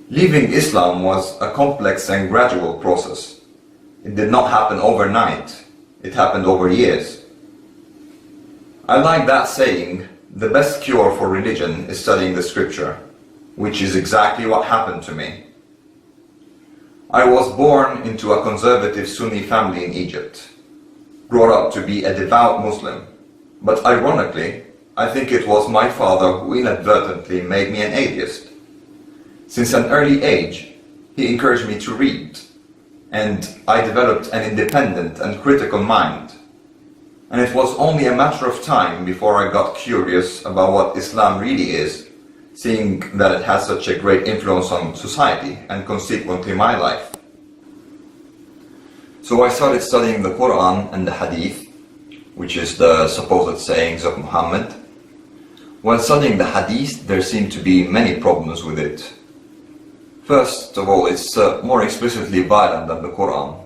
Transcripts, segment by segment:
Leaving Islam was a complex and gradual process. It did not happen overnight, it happened over years. I like that saying, the best cure for religion is studying the scripture, which is exactly what happened to me. I was born into a conservative Sunni family in Egypt, brought up to be a devout Muslim, but ironically, I think it was my father who inadvertently made me an atheist. Since an early age, he encouraged me to read, and I developed an independent and critical mind. And it was only a matter of time before I got curious about what Islam really is, seeing that it has such a great influence on society and consequently my life. So I started studying the Quran and the Hadith, which is the supposed sayings of Muhammad. While studying the Hadith, there seemed to be many problems with it. First of all, it's more explicitly violent than the Quran.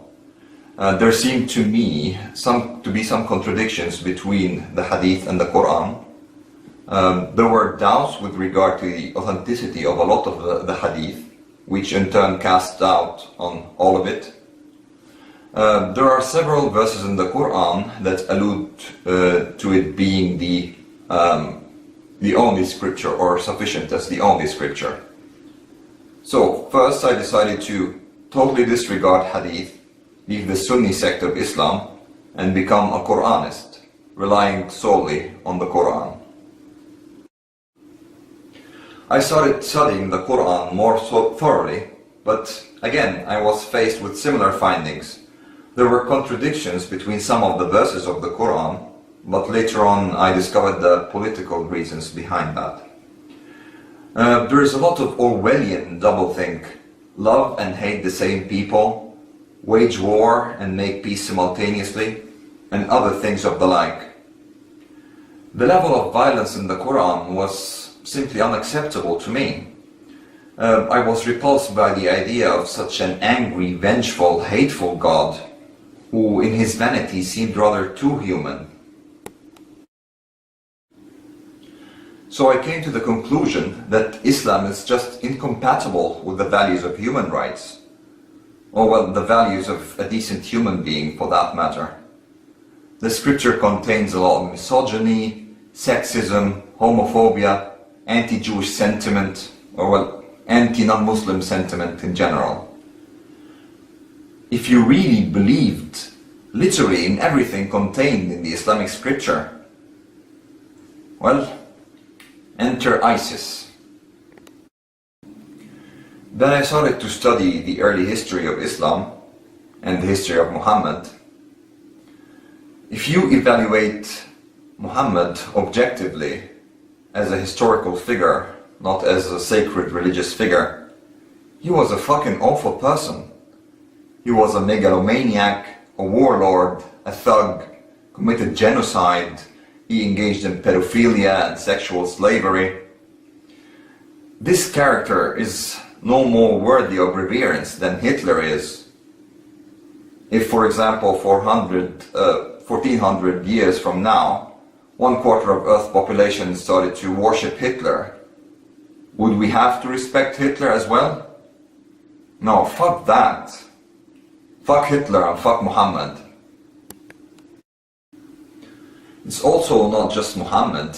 There seemed to me to be some contradictions between the Hadith and the Quran. There were doubts with regard to the authenticity of a lot of the Hadith, which in turn cast doubt on all of it. There are several verses in the Quran that allude to it being the only scripture, or sufficient as the only scripture. So first I decided to totally disregard Hadith, leave the Sunni sect of Islam, and become a Quranist, relying solely on the Quran. I started studying the Quran more thoroughly, but again I was faced with similar findings. There were contradictions between some of the verses of the Quran, but later on I discovered the political reasons behind that. There is a lot of Orwellian doublethink, love and hate the same people, wage war and make peace simultaneously, and other things of the like. The level of violence in the Quran was simply unacceptable to me. I was repulsed by the idea of such an angry, vengeful, hateful God, who in his vanity seemed rather too human. So I came to the conclusion that Islam is just incompatible with the values of human rights, or well, the values of a decent human being for that matter. The scripture contains a lot of misogyny, sexism, homophobia, anti-Jewish sentiment, or well, anti-non-Muslim sentiment in general. If you really believed literally in everything contained in the Islamic scripture, well, enter ISIS. Then I started to study the early history of Islam and the history of Muhammad. If you evaluate Muhammad objectively as a historical figure, not as a sacred religious figure, he was a fucking awful person. He was a megalomaniac, a warlord, a thug, committed genocide. He engaged in pedophilia and sexual slavery. This character is no more worthy of reverence than Hitler is. If, for example, 1400 years from now, 1/4 of Earth's population started to worship Hitler, would we have to respect Hitler as well? No, fuck that. Fuck Hitler and fuck Muhammad. It's also not just Muhammad.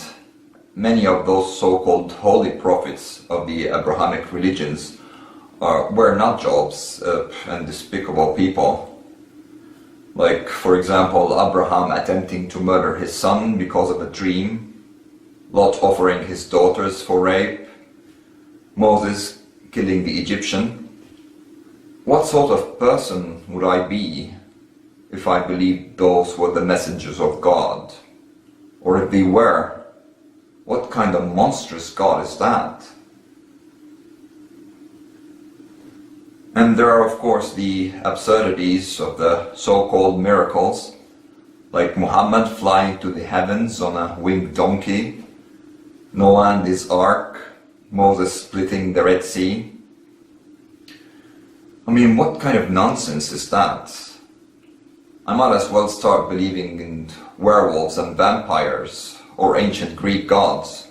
Many of those so-called holy prophets of the Abrahamic religions were nut jobs and despicable people. Like, for example, Abraham attempting to murder his son because of a dream, Lot offering his daughters for rape, Moses killing the Egyptian. What sort of person would I be if I believed those were the messengers of God? Or if they were, what kind of monstrous God is that? And there are of course the absurdities of the so-called miracles, like Muhammad flying to the heavens on a winged donkey, Noah and his ark, Moses splitting the Red Sea. I mean, what kind of nonsense is that? I might as well start believing in werewolves and vampires, or ancient Greek gods.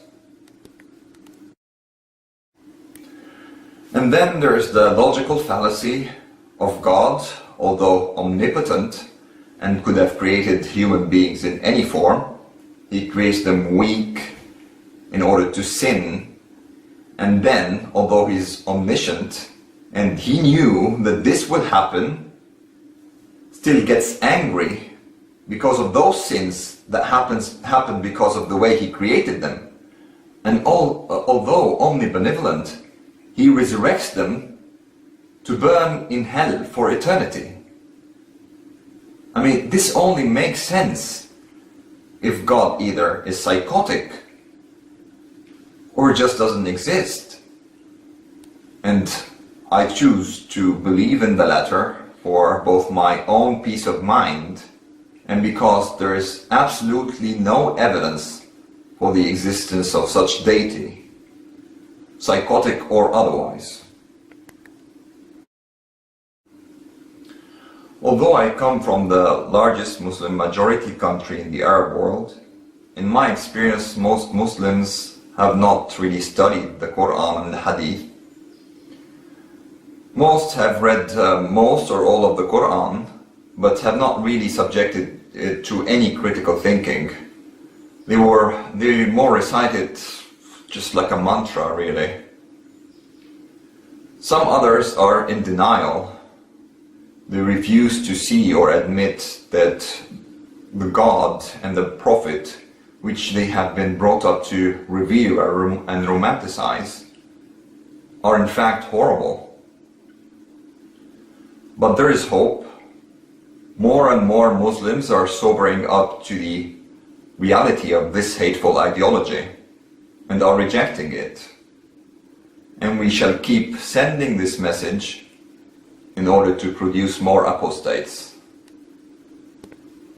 And then there's the logical fallacy of God, although omnipotent and could have created human beings in any form, he creates them weak in order to sin. And then, although he's omniscient and he knew that this would happen, still gets angry because of those sins that happened because of the way he created them. And although omnibenevolent, he resurrects them to burn in hell for eternity. I mean, this only makes sense if God either is psychotic or just doesn't exist. And I choose to believe in the latter for both my own peace of mind and because there is absolutely no evidence for the existence of such deity, psychotic or otherwise. Although I come from the largest Muslim majority country in the Arab world, in my experience most Muslims have not really studied the Quran and the Hadith. Most have read most or all of the Quran, but have not really subjected it to any critical thinking. They more recited just like a mantra, really. Some others are in denial. They refuse to see or admit that the God and the Prophet, which they have been brought up to revere and romanticize, are in fact horrible. But there is hope. More and more Muslims are sobering up to the reality of this hateful ideology and are rejecting it. And we shall keep sending this message in order to produce more apostates.